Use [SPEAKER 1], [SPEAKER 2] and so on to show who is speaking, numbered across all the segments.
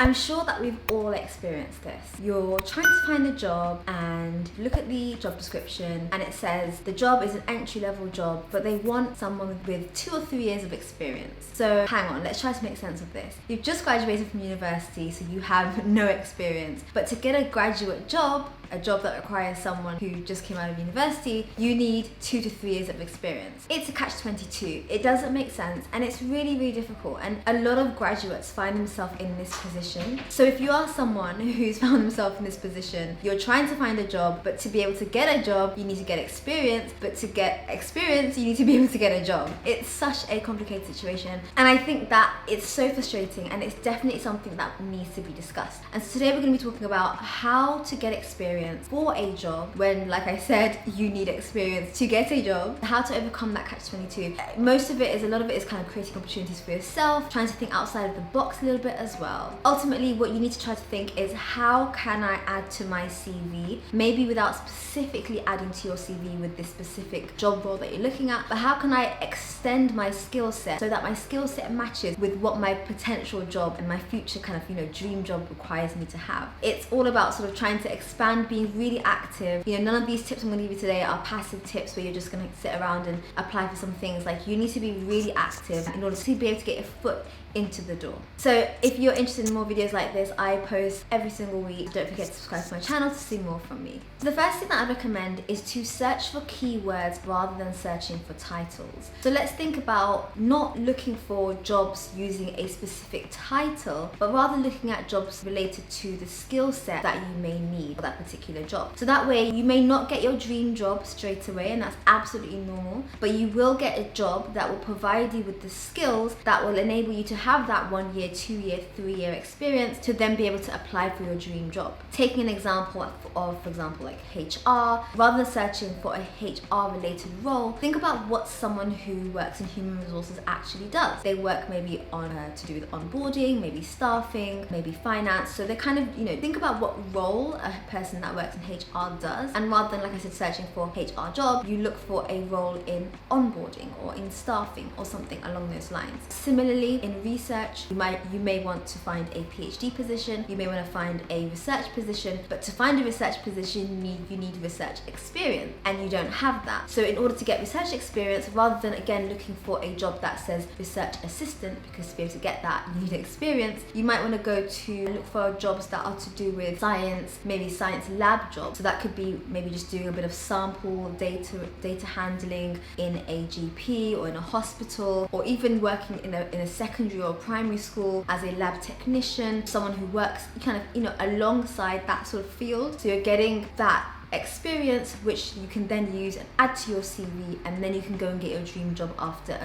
[SPEAKER 1] I'm sure that we've all experienced this. You're trying to find a job and look at the job description and it says the job is an entry-level job, but they want someone with 2 or 3 years of experience. So hang on, let's try to make sense of this. You've just graduated from university, so you have no experience. But to get a graduate job, a job that requires someone who just came out of university, you need 2 to 3 years of experience. It's a catch-22. It doesn't make sense and it's really, really difficult. And a lot of graduates find themselves in this position. So if you are someone who's found themselves in this position, you're trying to find a job, but to be able to get a job, you need to get experience, but to get experience, you need to be able to get a job. It's such a complicated situation. And I think that it's so frustrating and it's definitely something that needs to be discussed. And so today we're going to be talking about how to get experience for a job when, like I said, you need experience to get a job, how to overcome that catch-22. A lot of it is kind of creating opportunities for yourself, trying to think outside of the box a little bit as well. Ultimately, what you need to try to think is, how can I add to my CV? Maybe without specifically adding to your CV with this specific job role that you're looking at, but how can I extend my skill set so that my skill set matches with what my potential job and my future kind of, dream job requires me to have. It's all about sort of trying to expand, being really active. None of these tips I'm going to give you today are passive tips where you're just going to sit around and apply for some things. Like, you need to be really active in order to be able to get your foot into the door. So if you're interested in more videos like this, I post every single week. Don't forget to subscribe to my channel to see more from me. So the first thing that I recommend is to search for keywords rather than searching for titles. So let's think about not looking for jobs using a specific title, but rather looking at jobs related to the skill set that you may need for that particular job. So that way you may not get your dream job straight away, and that's absolutely normal, but you will get a job that will provide you with the skills that will enable you to have that 1 year, 2 year, 3 year experience to then be able to apply for your dream job. Taking an example of, for example, like HR, rather than searching for a HR related role, think about what someone who works in human resources actually does. They work maybe on to do with onboarding, maybe staffing, maybe finance. So they kind of, think about what role a person that works in HR does, and rather than, like I said, searching for HR job, you look for a role in onboarding or in staffing or something along those lines. Similarly, in research, you may want to find a PhD position, you may want to find a research position, but to find a research position, you need research experience, and you don't have that. So in order to get research experience, rather than again looking for a job that says research assistant, because to be able to get that you need experience, you might want to go to look for jobs that are to do with science, maybe science lab jobs. So that could be maybe just doing a bit of sample data handling in a GP or in a hospital, or even working in a secondary or primary school as a lab technician, someone who works kind of alongside that sort of field. So you're getting that experience which you can then use and add to your CV, and then you can go and get your dream job after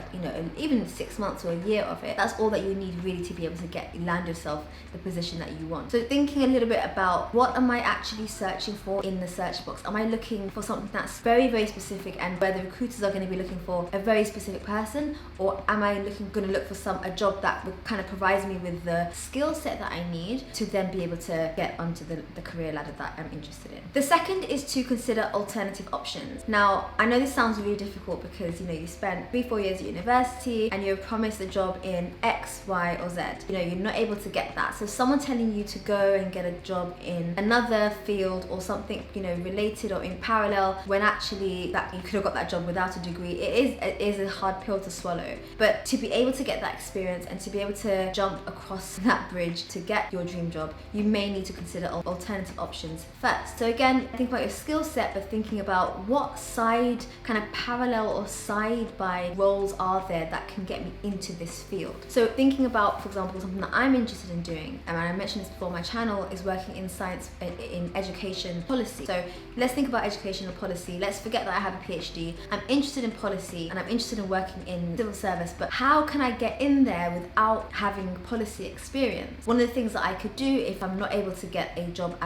[SPEAKER 1] even 6 months or a year of it. That's all that you need really to be able to land yourself the position that you want. So thinking a little bit about, what am I actually searching for in the search box? Am I looking for something that's very, very specific and where the recruiters are going to be looking for a very specific person, or am I going to look for a job that kind of provides me with the skill set that I need to then be able to get onto the career ladder that I'm interested in? The second is to consider alternative options. Now, I know this sounds really difficult because you spent 3-4 years at university and you're promised a job in X, Y, or Z. You're not able to get that. So someone telling you to go and get a job in another field or something related or in parallel, when actually that you could have got that job without a degree, it is a hard pill to swallow. But to be able to get that experience and to be able to jump across that bridge to get your dream job, you may need to consider alternative options first. So again, think about your skill set, but thinking about what side kind of parallel or side by roles are there that can get me into this field. So thinking about, for example, something that I'm interested in doing, and I mentioned this before on my channel, is working in science, in education policy. So let's think about educational policy. Let's forget that I have a PhD. I'm interested in policy and I'm interested in working in civil service, but how can I get in there without having policy experience? One of the things that I could do if I'm not able to get a job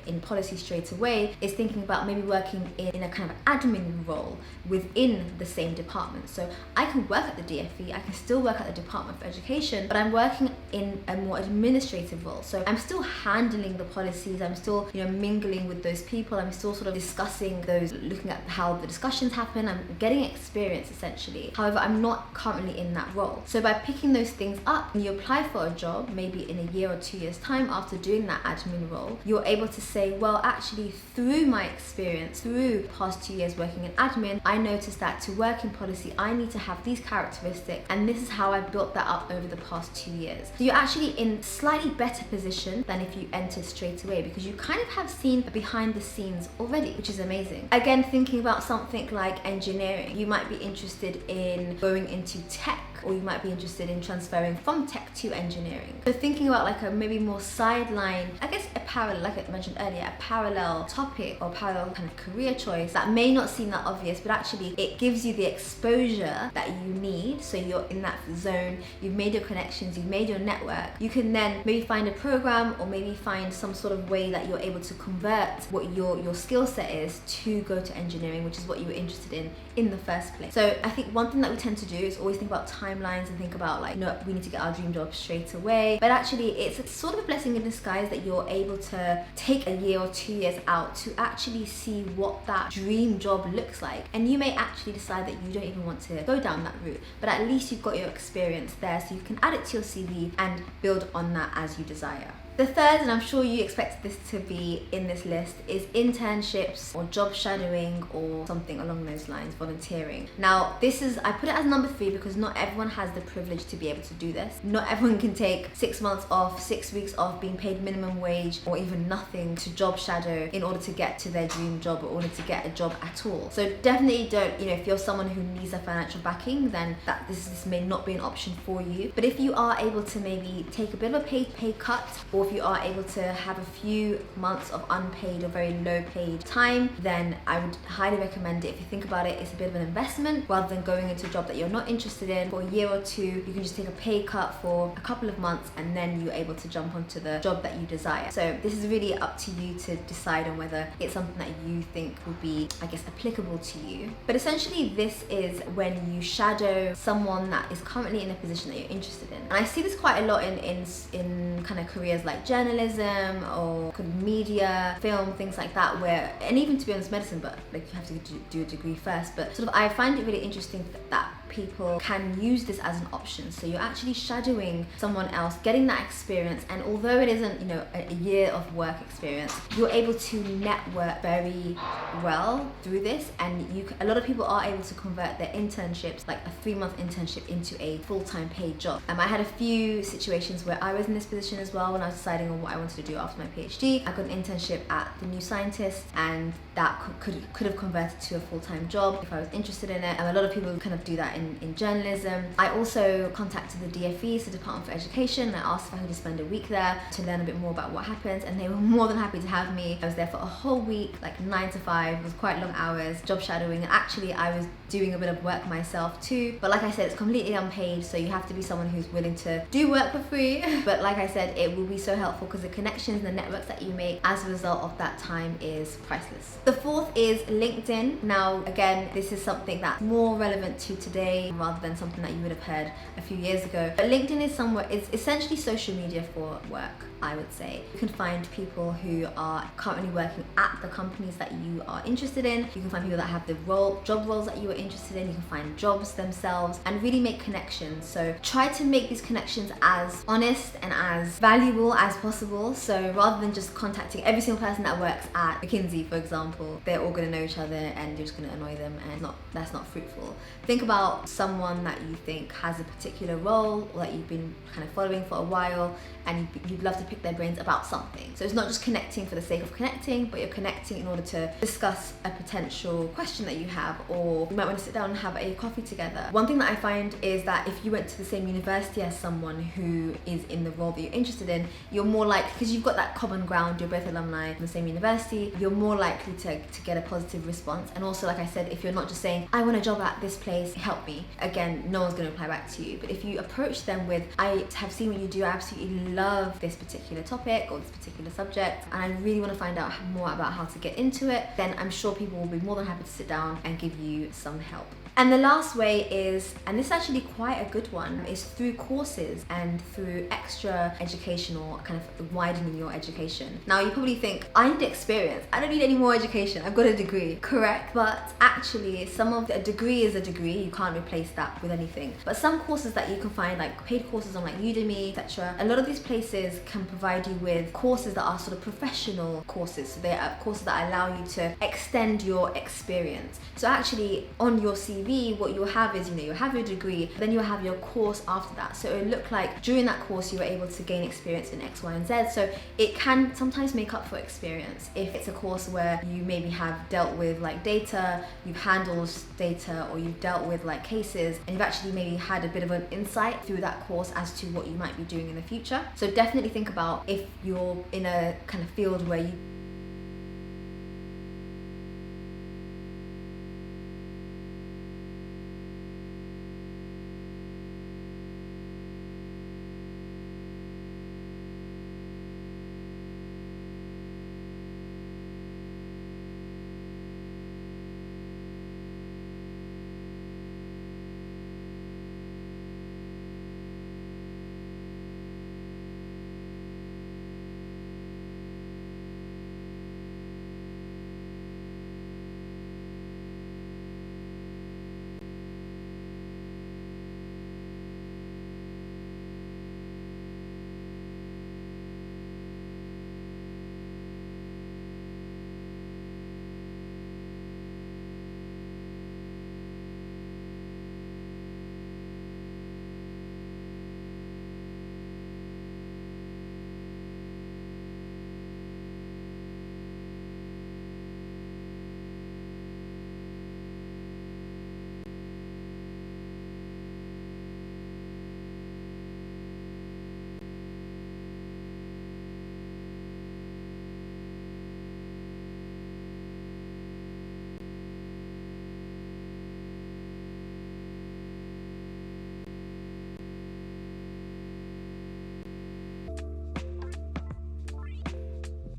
[SPEAKER 1] in policy straight away is thinking about maybe working in a kind of admin role within the same department. So I can work at the DFE, I can still work at the Department for Education, but I'm working in a more administrative role. So I'm still handling the policies, I'm still, mingling with those people, I'm still sort of discussing those, looking at how the discussions happen, I'm getting experience essentially. However, I'm not currently in that role. So by picking those things up, when you apply for a job, maybe in a year or 2 years time after doing that admin role, you're able to say, well, actually through my experience, through the past 2 years working in admin, I noticed that to work in policy, I need to have these characteristics, and this is how I built that up over the past 2 years. So you're actually in slightly better position than if you entered straight away, because you kind of have seen behind the scenes already, which is amazing. Again, thinking about something like engineering, you might be interested in going into tech, or you might be interested in transferring from tech to engineering. So thinking about like a maybe more sideline, I guess a parallel, like I mentioned earlier, a parallel topic or parallel kind of career choice that may not seem that obvious, but actually it gives you the exposure that you need. So you're in that zone, you've made your connections, you've made your network. You can then maybe find a program or maybe find some sort of way that you're able to convert what your skill set is to go to engineering, which is what you were interested in the first place. So I think one thing that we tend to do is always think about timelines and think about like, no, we need to get our dream job straight away. But actually it's sort of a blessing in disguise that you're able to take a year or 2 years out to actually see what that dream job looks like. And you may actually decide that you don't even want to go down that route, but at least you've got your experience there, so you can add it to your CV and build on that as you desire. The third, and I'm sure you expect this to be in this list, is internships or job shadowing or something along those lines, volunteering. Now, I put it as number 3 because not everyone has the privilege to be able to do this. Not everyone can take 6 months off, 6 weeks off, being paid minimum wage or even nothing to job shadow in order to get to their dream job or in order to get a job at all. So definitely don't, if you're someone who needs a financial backing, then this may not be an option for you. But if you are able to maybe take a bit of a pay cut, or if you are able to have a few months of unpaid or very low paid time, then I would highly recommend it. If you think about it, it's a bit of an investment rather than going into a job that you're not interested in for a year or 2. You can just take a pay cut for a couple of months and then you're able to jump onto the job that you desire. So this is really up to you to decide on whether it's something that you think would be, I guess, applicable to you. But essentially this is when you shadow someone that is currently in a position that you're interested in. And I see this quite a lot in kind of careers like journalism or kind of media, film, things like that, and even to be honest, medicine, but like you have to do a degree first. But sort of I find it really interesting that people can use this as an option. So you're actually shadowing someone else, getting that experience, and although it isn't, a year of work experience, you're able to network very well through this, and a lot of people are able to convert their internships, like a 3-month internship, into a full-time paid job. I had a few situations where I was in this position as well when I was deciding on what I wanted to do after my PhD. I got an internship at the New Scientist, and that could have converted to a full-time job if I was interested in it. And a lot of people kind of do that in journalism. I also contacted the DFE, so Department for Education, and I asked if I could just spend a week there to learn a bit more about what happens, and they were more than happy to have me. I was there for a whole week, like 9 to 5, it was quite long hours, job shadowing, and actually I was doing a bit of work myself too. But like I said, it's completely unpaid, so you have to be someone who's willing to do work for free. But like I said, it will be so helpful because the connections and the networks that you make as a result of that time is priceless. The fourth is LinkedIn. Now, again, this is something that's more relevant to today rather than something that you would have heard a few years ago. But LinkedIn is essentially social media for work, I would say. You can find people who are currently working at the companies that you are interested in. You can find people that have the job roles that you are interested in. You can find jobs themselves and really make connections. So try to make these connections as honest and as valuable as possible. So rather than just contacting every single person that works at McKinsey, for example, they're all going to know each other and you're just going to annoy them, and that's not fruitful. Think about someone that you think has a particular role or that you've been kind of following for a while, and you'd love to pick their brains about something. So it's not just connecting for the sake of connecting, but you're connecting in order to discuss a potential question that you have, or you might want to sit down and have a coffee together. One thing that I find is that if you went to the same university as someone who is in the role that you're interested in, you're more likely, because you've got that common ground, you're both alumni from the same university, you're more likely to get a positive response. And also, like I said, if you're not just saying, I want a job at this place, help me. Again, no one's going to reply back to you. But if you approach them with, I have seen what you do, I absolutely love this particular topic or this particular subject, and I really want to find out more about how to get into it, then I'm sure people will be more than happy to sit down and give you some help. And the last way is, and this is actually quite a good one, is through courses and through extra educational, kind of widening your education. Now you probably think, I need experience, I don't need any more education, I've got a degree. Correct, but actually a degree is a degree, you can't replace that with anything. But some courses that you can find, like paid courses on like Udemy, etc., a lot of these places can provide you with courses that are sort of professional courses. So they are courses that allow you to extend your experience. So actually on your CV, what you'll have is, you'll have your degree, then you'll have your course after that. So it'll look like during that course you were able to gain experience in X, Y, and Z. So it can sometimes make up for experience. If it's a course where you maybe have dealt with like data, you've handled data, or you've dealt with like cases, and you've actually maybe had a bit of an insight through that course as to what you might be doing in the future. So definitely think about if you're in a kind of field where you